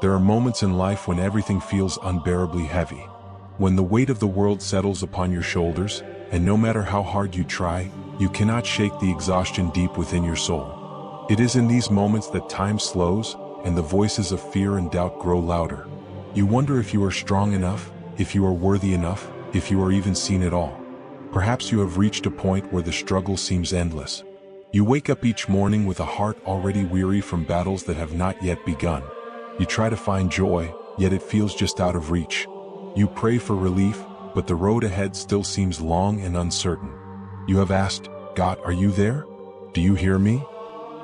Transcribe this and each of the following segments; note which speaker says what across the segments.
Speaker 1: There are moments in life when everything feels unbearably heavy. When the weight of the world settles upon your shoulders, and no matter how hard you try, you cannot shake the exhaustion deep within your soul. It is in these moments that time slows, and the voices of fear and doubt grow louder. You wonder if you are strong enough, if you are worthy enough, if you are even seen at all. Perhaps you have reached a point where the struggle seems endless. You wake up each morning with a heart already weary from battles that have not yet begun. You try to find joy, yet it feels just out of reach. You pray for relief, but the road ahead still seems long and uncertain. You have asked, God, are you there? Do you hear me?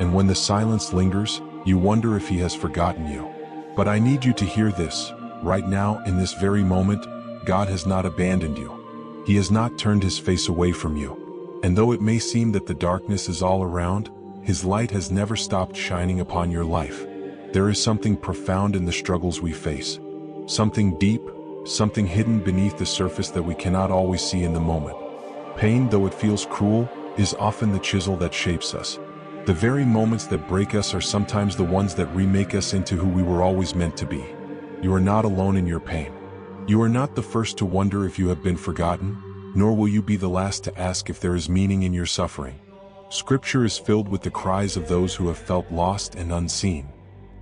Speaker 1: And when the silence lingers, you wonder if He has forgotten you. But I need you to hear this. Right now, in this very moment, God has not abandoned you. He has not turned His face away from you. And though it may seem that the darkness is all around, His light has never stopped shining upon your life. There is something profound in the struggles we face. Something deep, something hidden beneath the surface that we cannot always see in the moment. Pain, though it feels cruel, is often the chisel that shapes us. The very moments that break us are sometimes the ones that remake us into who we were always meant to be. You are not alone in your pain. You are not the first to wonder if you have been forgotten, nor will you be the last to ask if there is meaning in your suffering. Scripture is filled with the cries of those who have felt lost and unseen.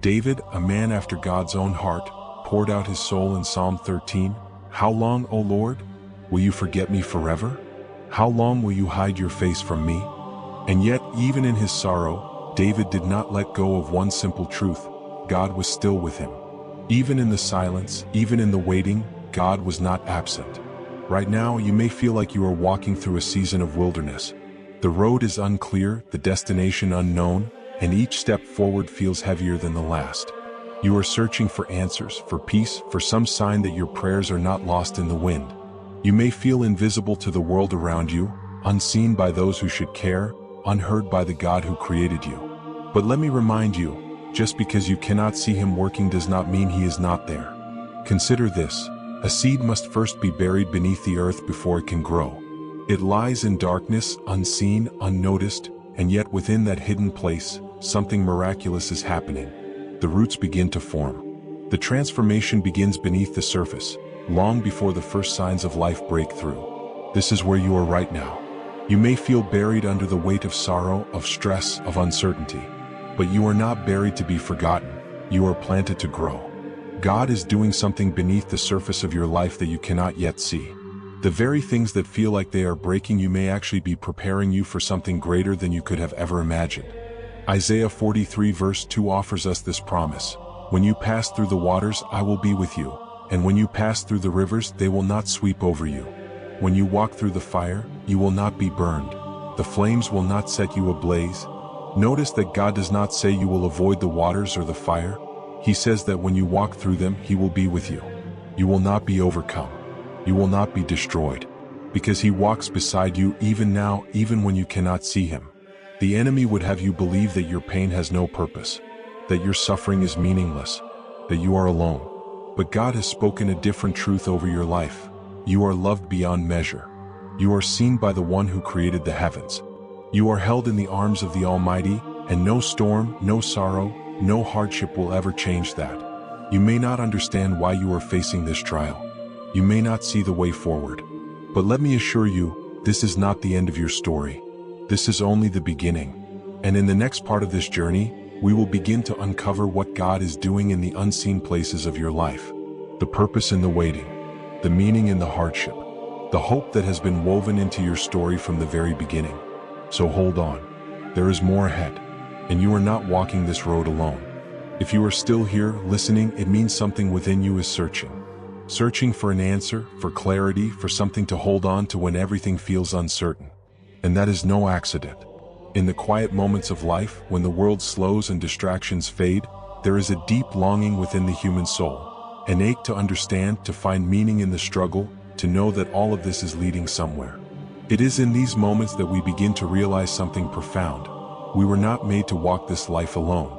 Speaker 1: David, a man after God's own heart, poured out his soul in Psalm 13, "How long, O Lord? Will you forget me forever? How long will you hide your face from me?" And yet, even in his sorrow, David did not let go of one simple truth: God was still with him. Even in the silence, even in the waiting, God was not absent. Right now, you may feel like you are walking through a season of wilderness. The road is unclear, the destination unknown, and each step forward feels heavier than the last. You are searching for answers, for peace, for some sign that your prayers are not lost in the wind. You may feel invisible to the world around you, unseen by those who should care, unheard by the God who created you. But let me remind you, just because you cannot see Him working does not mean He is not there. Consider this: a seed must first be buried beneath the earth before it can grow. It lies in darkness, unseen, unnoticed, and yet within that hidden place, something miraculous is happening. The roots begin to form. The transformation begins beneath the surface, long before the first signs of life break through. This is where you are right now. You may feel buried under the weight of sorrow, of stress, of uncertainty. But you are not buried to be forgotten. You are planted to grow. God is doing something beneath the surface of your life that you cannot yet see. The very things that feel like they are breaking you may actually be preparing you for something greater than you could have ever imagined. Isaiah 43 verse 2 offers us this promise: "When you pass through the waters, I will be with you. And when you pass through the rivers, they will not sweep over you. When you walk through the fire, you will not be burned. The flames will not set you ablaze." Notice that God does not say you will avoid the waters or the fire. He says that when you walk through them, He will be with you. You will not be overcome. You will not be destroyed. Because He walks beside you even now, even when you cannot see Him. The enemy would have you believe that your pain has no purpose, that your suffering is meaningless, that you are alone. But God has spoken a different truth over your life. You are loved beyond measure. You are seen by the One who created the heavens. You are held in the arms of the Almighty, and no storm, no sorrow, no hardship will ever change that. You may not understand why you are facing this trial. You may not see the way forward. But let me assure you, this is not the end of your story. This is only the beginning. And in the next part of this journey, we will begin to uncover what God is doing in the unseen places of your life. The purpose in the waiting, the meaning in the hardship, the hope that has been woven into your story from the very beginning. So hold on. There is more ahead. And you are not walking this road alone. If you are still here, listening, it means something within you is searching. Searching for an answer, for clarity, for something to hold on to when everything feels uncertain. And that is no accident. In the quiet moments of life, when the world slows and distractions fade, there is a deep longing within the human soul. An ache to understand, to find meaning in the struggle, to know that all of this is leading somewhere. It is in these moments that we begin to realize something profound. We were not made to walk this life alone.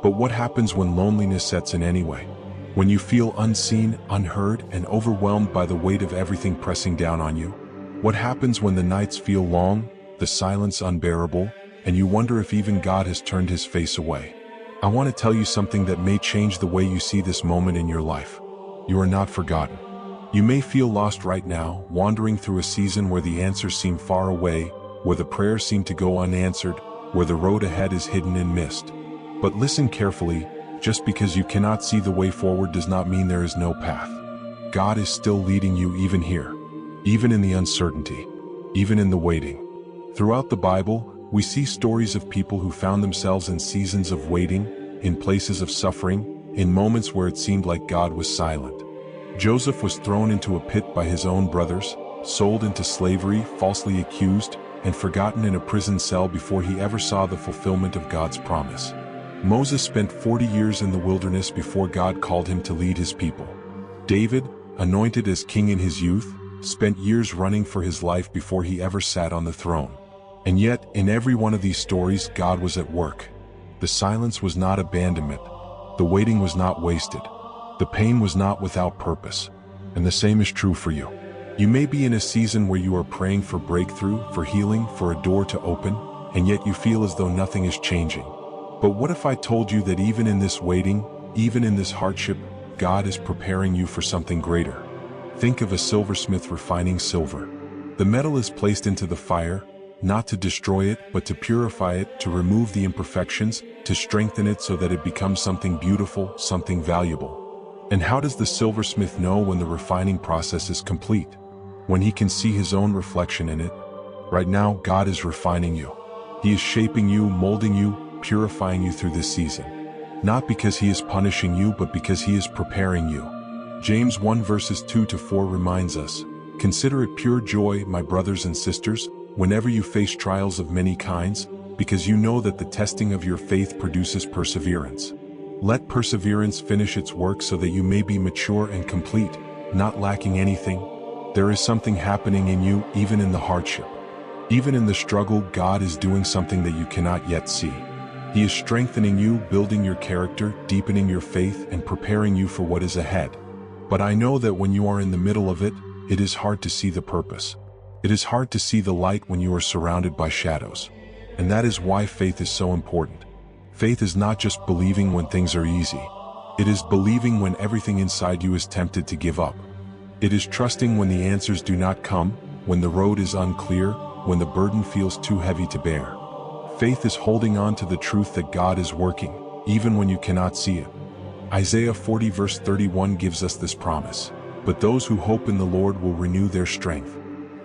Speaker 1: But what happens when loneliness sets in anyway? When you feel unseen, unheard, and overwhelmed by the weight of everything pressing down on you? What happens when the nights feel long, the silence unbearable, and you wonder if even God has turned His face away? I want to tell you something that may change the way you see this moment in your life. You are not forgotten. You may feel lost right now, wandering through a season where the answers seem far away, where the prayers seem to go unanswered, where the road ahead is hidden in mist. But listen carefully, just because you cannot see the way forward does not mean there is no path. God is still leading you even here, even in the uncertainty, even in the waiting. Throughout the Bible, we see stories of people who found themselves in seasons of waiting, in places of suffering, in moments where it seemed like God was silent. Joseph was thrown into a pit by his own brothers, sold into slavery, falsely accused, and forgotten in a prison cell before he ever saw the fulfillment of God's promise. Moses spent 40 years in the wilderness before God called him to lead his people. David, anointed as king in his youth, spent years running for his life before he ever sat on the throne. And yet, in every one of these stories, God was at work. The silence was not abandonment. The waiting was not wasted. The pain was not without purpose. And the same is true for you. You may be in a season where you are praying for breakthrough, for healing, for a door to open, and yet you feel as though nothing is changing. But what if I told you that even in this waiting, even in this hardship, God is preparing you for something greater? Think of a silversmith refining silver. The metal is placed into the fire, not to destroy it, but to purify it, to remove the imperfections, to strengthen it so that it becomes something beautiful, something valuable. And how does the silversmith know when the refining process is complete? When he can see his own reflection in it. Right now, God is refining you. He is shaping you, molding you, purifying you through this season. Not because he is punishing you, but because he is preparing you. James 1 verses 2-4 reminds us, "Consider it pure joy, my brothers and sisters, whenever you face trials of many kinds, because you know that the testing of your faith produces perseverance. Let perseverance finish its work so that you may be mature and complete, not lacking anything." There is something happening in you even in the hardship. Even in the struggle, God is doing something that you cannot yet see. He is strengthening you, building your character, deepening your faith, and preparing you for what is ahead. But I know that when you are in the middle of it, it is hard to see the purpose. It is hard to see the light when you are surrounded by shadows. And that is why faith is so important. Faith is not just believing when things are easy. It is believing when everything inside you is tempted to give up. It is trusting when the answers do not come, when the road is unclear, when the burden feels too heavy to bear. Faith is holding on to the truth that God is working, even when you cannot see it. Isaiah 40 verse 31 gives us this promise. "But those who hope in the Lord will renew their strength.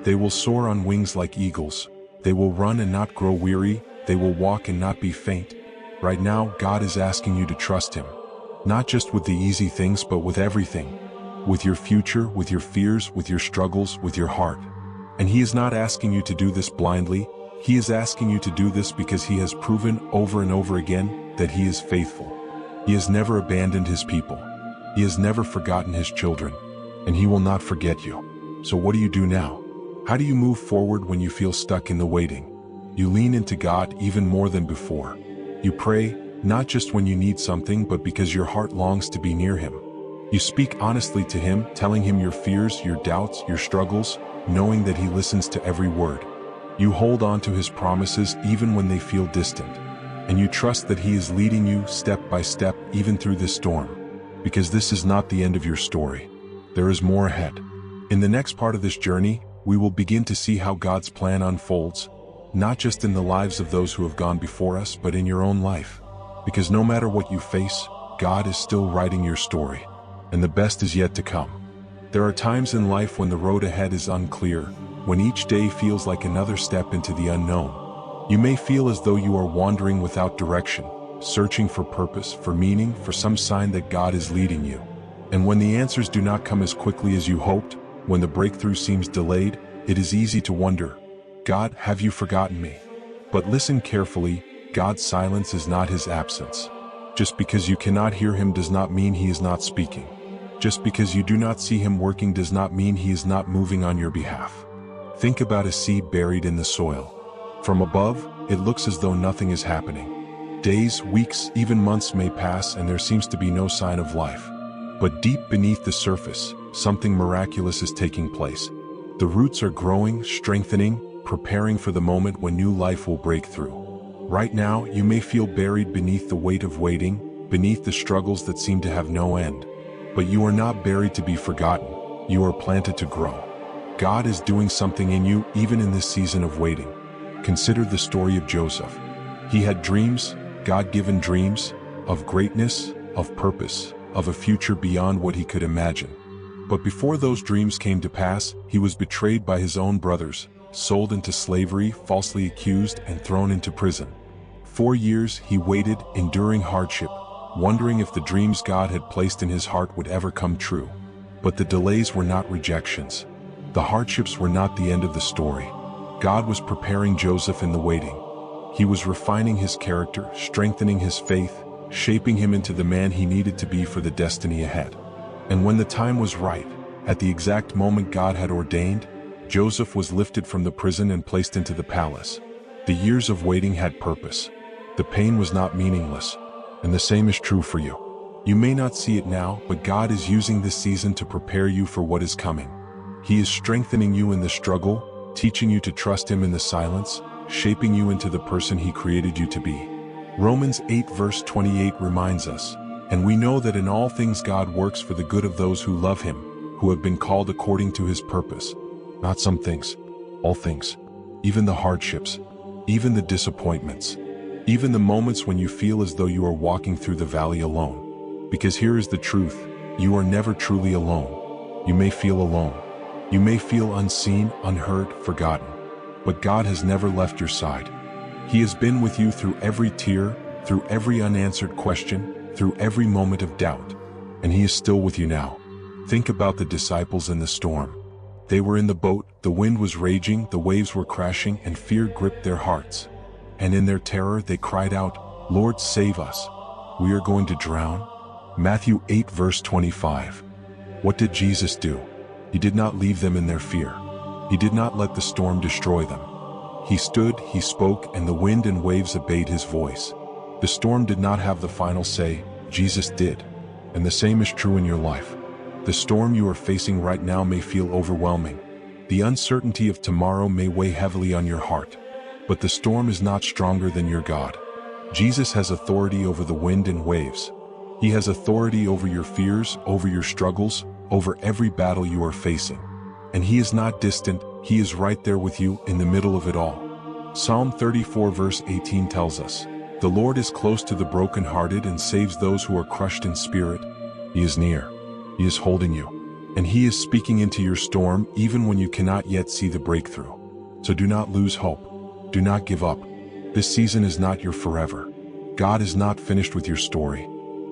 Speaker 1: They will soar on wings like eagles. They will run and not grow weary. They will walk and not be faint." Right now, God is asking you to trust Him. Not just with the easy things, but with everything. With your future, with your fears, with your struggles, with your heart. And He is not asking you to do this blindly. He is asking you to do this because He has proven over and over again that He is faithful. He has never abandoned His people. He has never forgotten His children. And He will not forget you. So what do you do now? How do you move forward when you feel stuck in the waiting? You lean into God even more than before. You pray, not just when you need something, but because your heart longs to be near Him. You speak honestly to Him, telling Him your fears, your doubts, your struggles, knowing that He listens to every word. You hold on to His promises even when they feel distant. And you trust that He is leading you step by step even through this storm. Because this is not the end of your story. There is more ahead. In the next part of this journey, we will begin to see how God's plan unfolds, not just in the lives of those who have gone before us, but in your own life. Because no matter what you face, God is still writing your story. And the best is yet to come. There are times in life when the road ahead is unclear, when each day feels like another step into the unknown. You may feel as though you are wandering without direction, searching for purpose, for meaning, for some sign that God is leading you. And when the answers do not come as quickly as you hoped, when the breakthrough seems delayed, it is easy to wonder, "God, have you forgotten me?" But listen carefully, God's silence is not His absence. Just because you cannot hear Him does not mean He is not speaking. Just because you do not see Him working does not mean He is not moving on your behalf. Think about a seed buried in the soil. From above, it looks as though nothing is happening. Days, weeks, even months may pass and there seems to be no sign of life. But deep beneath the surface, something miraculous is taking place. The roots are growing, strengthening, preparing for the moment when new life will break through. Right now, you may feel buried beneath the weight of waiting, beneath the struggles that seem to have no end. But you are not buried to be forgotten. You are planted to grow. God is doing something in you even in this season of waiting. Consider the story of Joseph. He had dreams, God-given dreams, of greatness, of purpose, of a future beyond what he could imagine. But before those dreams came to pass, he was betrayed by his own brothers, sold into slavery, falsely accused, and thrown into prison. 4 years he waited, enduring hardship, wondering if the dreams God had placed in his heart would ever come true. But the delays were not rejections. The hardships were not the end of the story. God was preparing Joseph in the waiting. He was refining his character, strengthening his faith, shaping him into the man he needed to be for the destiny ahead. And when the time was right, at the exact moment God had ordained, Joseph was lifted from the prison and placed into the palace. The years of waiting had purpose. The pain was not meaningless. And the same is true for you. You may not see it now, but God is using this season to prepare you for what is coming. He is strengthening you in the struggle, teaching you to trust Him in the silence, shaping you into the person He created you to be. Romans 8 verse 28 reminds us, "And we know that in all things God works for the good of those who love Him, who have been called according to His purpose." Not some things, all things. Even the hardships, even the disappointments, even the moments when you feel as though you are walking through the valley alone. Because here is the truth, you are never truly alone. You may feel alone. You may feel unseen, unheard, forgotten. But God has never left your side. He has been with you through every tear, through every unanswered question, through every moment of doubt. And He is still with you now. Think about the disciples in the storm. They were in the boat, the wind was raging, the waves were crashing, and fear gripped their hearts. And in their terror they cried out, "Lord, save us. We are going to drown." Matthew 8 verse 25. What did Jesus do? He did not leave them in their fear. He did not let the storm destroy them. He stood, He spoke, and the wind and waves obeyed His voice. The storm did not have the final say, Jesus did. And the same is true in your life. The storm you are facing right now may feel overwhelming. The uncertainty of tomorrow may weigh heavily on your heart. But the storm is not stronger than your God. Jesus has authority over the wind and waves. He has authority over your fears, over your struggles, over every battle you are facing. And He is not distant, He is right there with you in the middle of it all. Psalm 34 verse 18 tells us, "The Lord is close to the brokenhearted and saves those who are crushed in spirit." He is near. He is holding you. And He is speaking into your storm even when you cannot yet see the breakthrough. So do not lose hope. Do not give up. This season is not your forever. God is not finished with your story.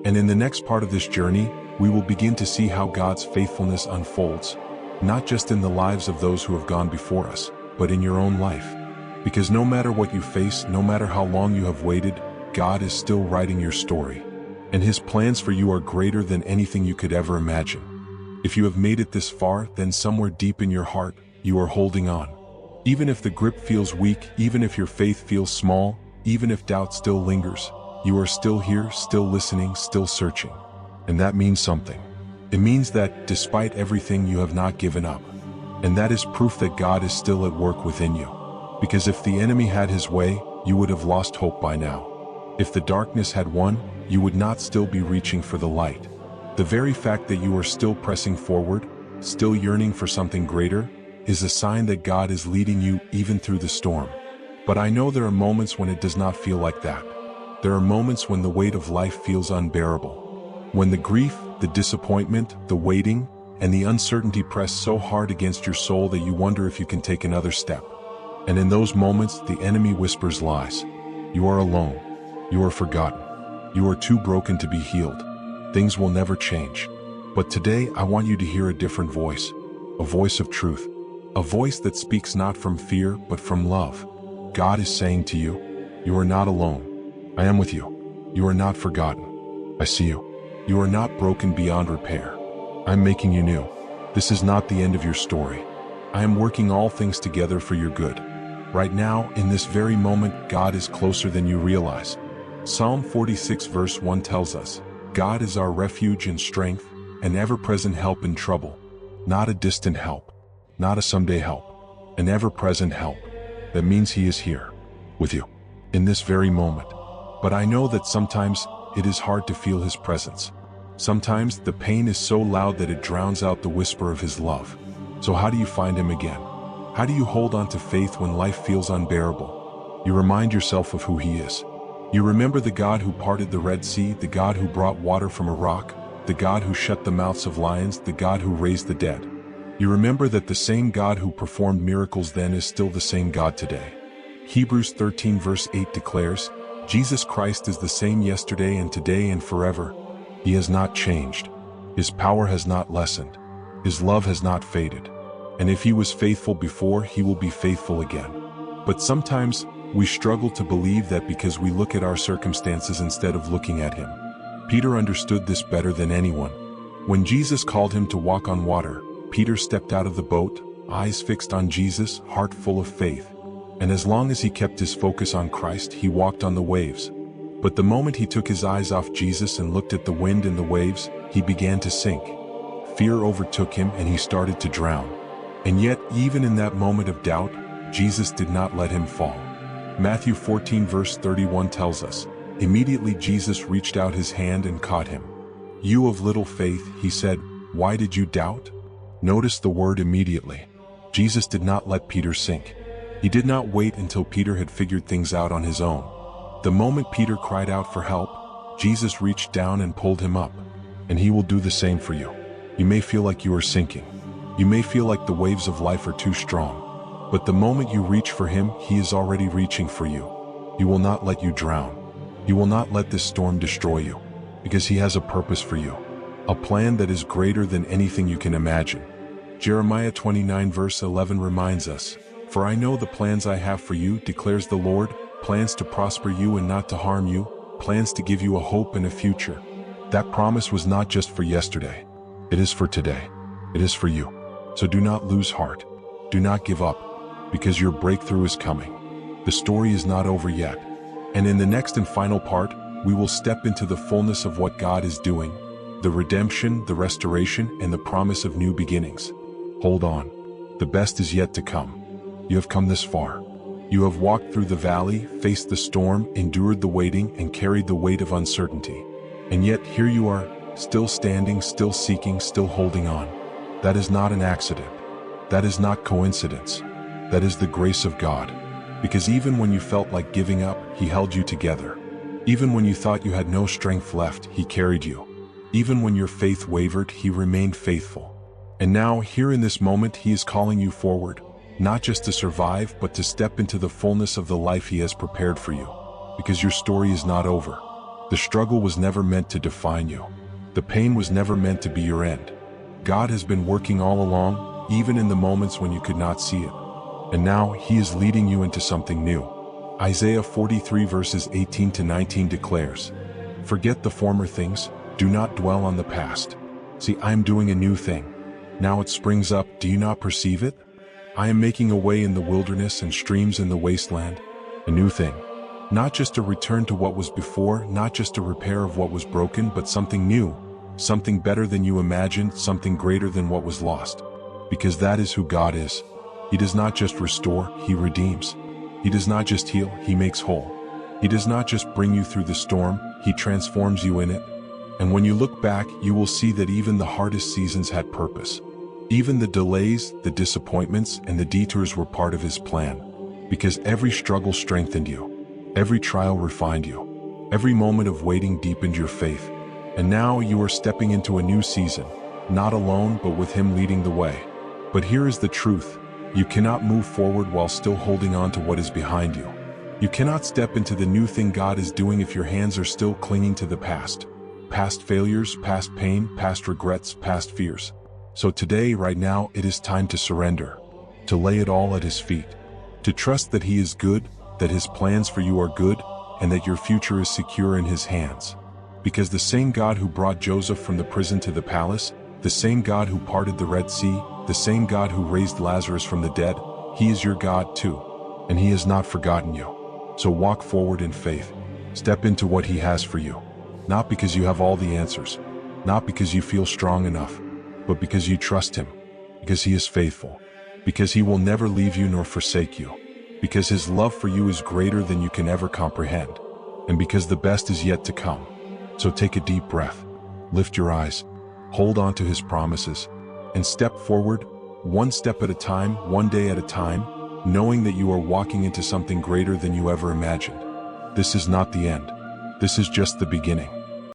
Speaker 1: And in the next part of this journey, we will begin to see how God's faithfulness unfolds, not just in the lives of those who have gone before us, but in your own life. Because no matter what you face, no matter how long you have waited, God is still writing your story. And His plans for you are greater than anything you could ever imagine. If you have made it this far, then somewhere deep in your heart, you are holding on. Even if the grip feels weak, even if your faith feels small, even if doubt still lingers, you are still here, still listening, still searching. And that means something. It means that, despite everything, you have not given up. And that is proof that God is still at work within you. Because if the enemy had his way, you would have lost hope by now. If the darkness had won, you would not still be reaching for the light. The very fact that you are still pressing forward, still yearning for something greater, is a sign that God is leading you even through the storm. But I know there are moments when it does not feel like that. There are moments when the weight of life feels unbearable. When the grief, the disappointment, the waiting, and the uncertainty press so hard against your soul that you wonder if you can take another step. And in those moments, the enemy whispers lies. You are alone. You are forgotten. You are too broken to be healed. Things will never change. But today, I want you to hear a different voice. A voice of truth. A voice that speaks not from fear, but from love. God is saying to you, you are not alone. I am with you. You are not forgotten. I see you. You are not broken beyond repair. I'm making you new. This is not the end of your story. I am working all things together for your good. Right now, in this very moment, God is closer than you realize. Psalm 46 verse 1 tells us, God is our refuge and strength, an ever-present help in trouble. Not a distant help, not a someday help, an ever-present help. That means He is here, with you, in this very moment. But I know that sometimes it is hard to feel his presence. Sometimes the pain is so loud that it drowns out the whisper of his love. So how do you find him again? How do you hold on to faith when life feels unbearable? You remind yourself of who he is. You remember the God who parted the Red Sea, the God who brought water from a rock, the God who shut the mouths of lions, the God who raised the dead. You remember that the same God who performed miracles then is still the same God today. Hebrews 13 verse 8 declares, Jesus Christ is the same yesterday and today and forever. He has not changed. His power has not lessened. His love has not faded. And if he was faithful before, he will be faithful again. But sometimes we struggle to believe that because we look at our circumstances instead of looking at him. Peter understood this better than anyone. When Jesus called him to walk on water, Peter stepped out of the boat, eyes fixed on Jesus, heart full of faith. And as long as he kept his focus on Christ, he walked on the waves. But the moment he took his eyes off Jesus and looked at the wind and the waves, he began to sink. Fear overtook him and he started to drown. And yet, even in that moment of doubt, Jesus did not let him fall. Matthew 14 verse 31 tells us, immediately Jesus reached out his hand and caught him. You of little faith, he said, why did you doubt? Notice the word immediately. Jesus did not let Peter sink. He did not wait until Peter had figured things out on his own. The moment Peter cried out for help, Jesus reached down and pulled him up. And he will do the same for you. You may feel like you are sinking. You may feel like the waves of life are too strong. But the moment you reach for him, he is already reaching for you. He will not let you drown. He will not let this storm destroy you, because he has a purpose for you, a plan that is greater than anything you can imagine. Jeremiah 29 verse 11 reminds us, for I know the plans I have for you, declares the Lord, plans to prosper you and not to harm you, plans to give you a hope and a future. That promise was not just for yesterday. It is for today. It is for you. So do not lose heart. Do not give up. Because your breakthrough is coming. The story is not over yet. And in the next and final part, we will step into the fullness of what God is doing, the redemption, the restoration, and the promise of new beginnings. Hold on. The best is yet to come. You have come this far. You have walked through the valley, faced the storm, endured the waiting, and carried the weight of uncertainty. And yet here you are, still standing, still seeking, still holding on. That is not an accident. That is not coincidence. That is the grace of God. Because even when you felt like giving up, he held you together. Even when you thought you had no strength left, he carried you. Even when your faith wavered, he remained faithful. And now, here in this moment, he is calling you forward, not just to survive, but to step into the fullness of the life he has prepared for you. Because your story is not over. The struggle was never meant to define you. The pain was never meant to be your end. God has been working all along, even in the moments when you could not see it. And now, he is leading you into something new. Isaiah 43 verses 18 to 19 declares, forget the former things, do not dwell on the past. See, I am doing a new thing. Now it springs up, do you not perceive it? I am making a way in the wilderness and streams in the wasteland. A new thing. Not just a return to what was before, not just a repair of what was broken, but something new. Something better than you imagined, something greater than what was lost. Because that is who God is. He does not just restore, he redeems. He does not just heal, he makes whole. He does not just bring you through the storm, he transforms you in it. And when you look back, you will see that even the hardest seasons had purpose. Even the delays, the disappointments, and the detours were part of his plan. Because every struggle strengthened you. Every trial refined you. Every moment of waiting deepened your faith. And now you are stepping into a new season, not alone, but with him leading the way. But here is the truth. You cannot move forward while still holding on to what is behind you. You cannot step into the new thing God is doing if your hands are still clinging to the past. Past failures, past pain, past regrets, past fears. So today, right now, it is time to surrender. To lay it all at his feet. To trust that he is good, that his plans for you are good, and that your future is secure in his hands. Because the same God who brought Joseph from the prison to the palace, the same God who parted the Red Sea, the same God who raised Lazarus from the dead, he is your God too. And he has not forgotten you. So walk forward in faith. Step into what he has for you. Not because you have all the answers. Not because you feel strong enough. But because you trust him. Because he is faithful. Because he will never leave you nor forsake you. because his love for you is greater than you can ever comprehend, and because the best is yet to come. So take a deep breath, lift your eyes, hold on to his promises, and step forward, one step at a time, one day at a time, knowing that you are walking into something greater than you ever imagined. This is not the end. This is just the beginning.